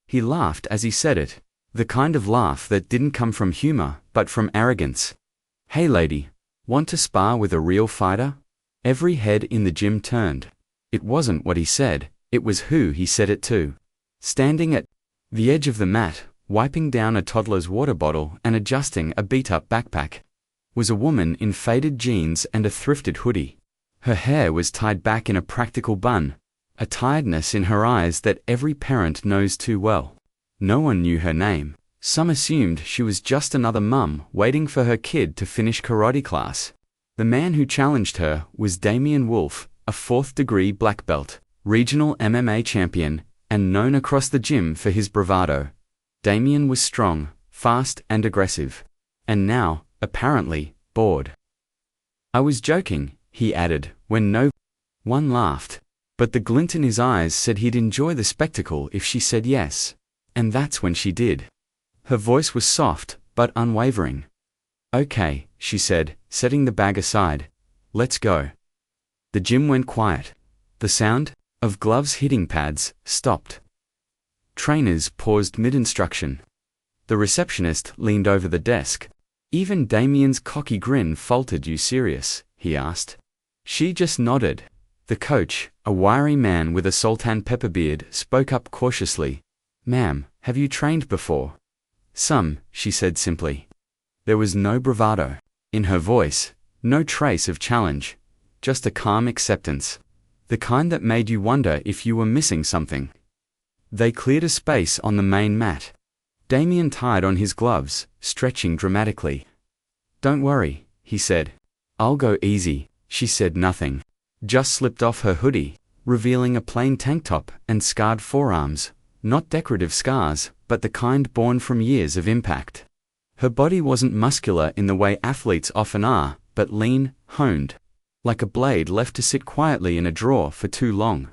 He laughed as he said it, the kind of laugh that didn't come from humor, but from arrogance. "Hey lady, want to spar with a real fighter?" Every head in the gym turned. It wasn't what he said, it was who he said it to. Standing at the edge of the mat, wiping down a toddler's water bottle and adjusting a beat-up backpack, was a woman in faded jeans and a thrifted hoodie. Her hair was tied back in a practical bun, a tiredness in her eyes that every parent knows too well. No one knew her name. Some assumed she was just another mum waiting for her kid to finish karate class. The man who challenged her was Damien Wolf, a 4th-degree black belt, regional MMA champion, and known across the gym for his bravado. Damien was strong, fast, and aggressive. And now, apparently, bored. "I was joking," he added, when no one laughed. But the glint in his eyes said he'd enjoy the spectacle if she said yes. And that's when she did. Her voice was soft, but unwavering. "Okay," she said, setting the bag aside. "Let's go." The gym went quiet. The sound of gloves hitting pads stopped. Trainers paused mid-instruction. The receptionist leaned over the desk. Even Damien's cocky grin faltered. "You serious?" he asked. She just nodded. The coach, a wiry man with a sultan pepper beard, spoke up cautiously. "Ma'am, have you trained before?" "Some," she said simply. There was no bravado in her voice, no trace of challenge, just a calm acceptance, the kind that made you wonder if you were missing something. They cleared a space on the main mat. Damien tied on his gloves, stretching dramatically. "Don't worry," he said. "I'll go easy." She said nothing, just slipped off her hoodie, revealing a plain tank top and scarred forearms, not decorative scars, but the kind born from years of impact. Her body wasn't muscular in the way athletes often are, but lean, honed, like a blade left to sit quietly in a drawer for too long.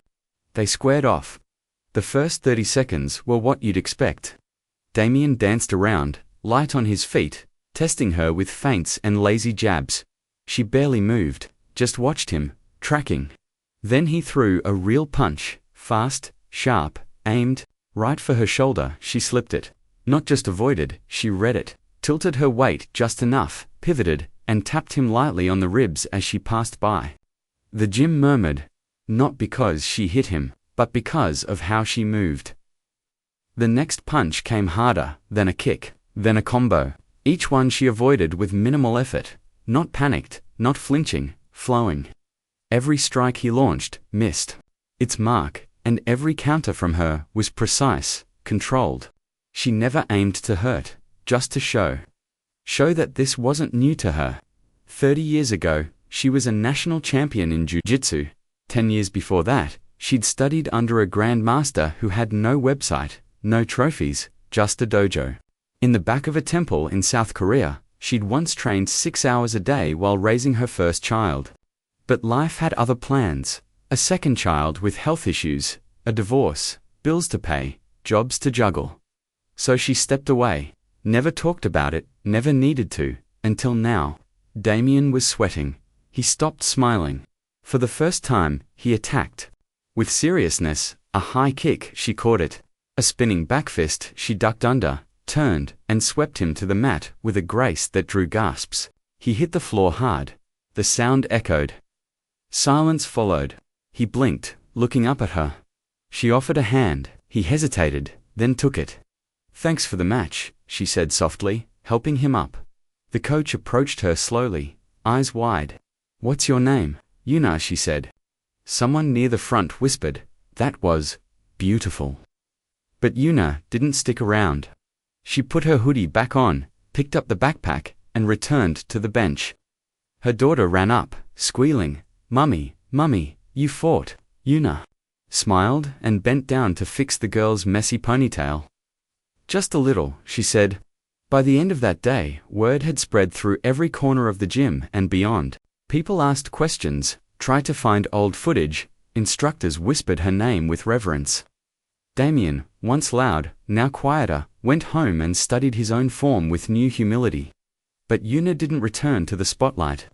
They squared off. The first 30 seconds were what you'd expect. Damien danced around, light on his feet, testing her with feints and lazy jabs. She barely moved, just watched him, tracking. Then he threw a real punch, fast, sharp, aimed, right for her shoulder. She slipped it. Not just avoided, she read it, tilted her weight just enough, pivoted, and tapped him lightly on the ribs as she passed by. The gym murmured, not because she hit him, but because of how she moved. The next punch came harder, then a kick, then a combo. Each one she avoided with minimal effort, not panicked, not flinching, flowing. Every strike he launched missed its mark, and every counter from her was precise, controlled. She never aimed to hurt, just to show. Show that this wasn't new to her. 30 years ago, she was a national champion in jiu-jitsu. 10 years before that, she'd studied under a grandmaster who had no website, no trophies, just a dojo. In the back of a temple in South Korea, she'd once trained 6 hours a day while raising her first child. But life had other plans. A second child with health issues, a divorce, bills to pay, jobs to juggle. So she stepped away, never talked about it, never needed to, until now. Damien was sweating. He stopped smiling. For the first time, he attacked. With seriousness, a high kick, she caught it. A spinning back fist, she ducked under, turned, and swept him to the mat with a grace that drew gasps. He hit the floor hard. The sound echoed. Silence followed. He blinked, looking up at her. She offered a hand. He hesitated, then took it. "Thanks for the match," she said softly, helping him up. The coach approached her slowly, eyes wide. "What's your name?" "Yuna," she said. Someone near the front whispered, "That was beautiful." But Yuna didn't stick around. She put her hoodie back on, picked up the backpack, and returned to the bench. Her daughter ran up, squealing, "Mummy, Mummy, you fought." Yuna smiled and bent down to fix the girl's messy ponytail. "Just a little," she said. By the end of that day, word had spread through every corner of the gym and beyond. People asked questions, tried to find old footage, instructors whispered her name with reverence. Damien, once loud, now quieter, went home and studied his own form with new humility. But Yuna didn't return to the spotlight.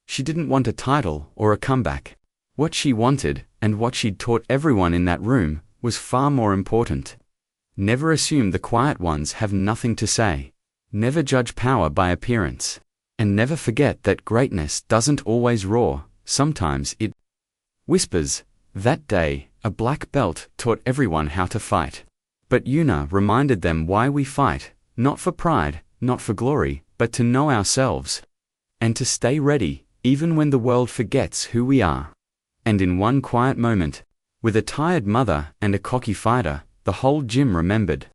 She didn't want a title or a comeback. What she wanted, and what she'd taught everyone in that room, was far more important. Never assume the quiet ones have nothing to say. Never judge power by appearance. And never forget that greatness doesn't always roar, sometimes it whispers. That day, a black belt taught everyone how to fight. But Yuna reminded them why we fight, not for pride, not for glory, but to know ourselves. And to stay ready, even when the world forgets who we are. And in one quiet moment, with a tired mother and a cocky fighter, the whole gym remembered.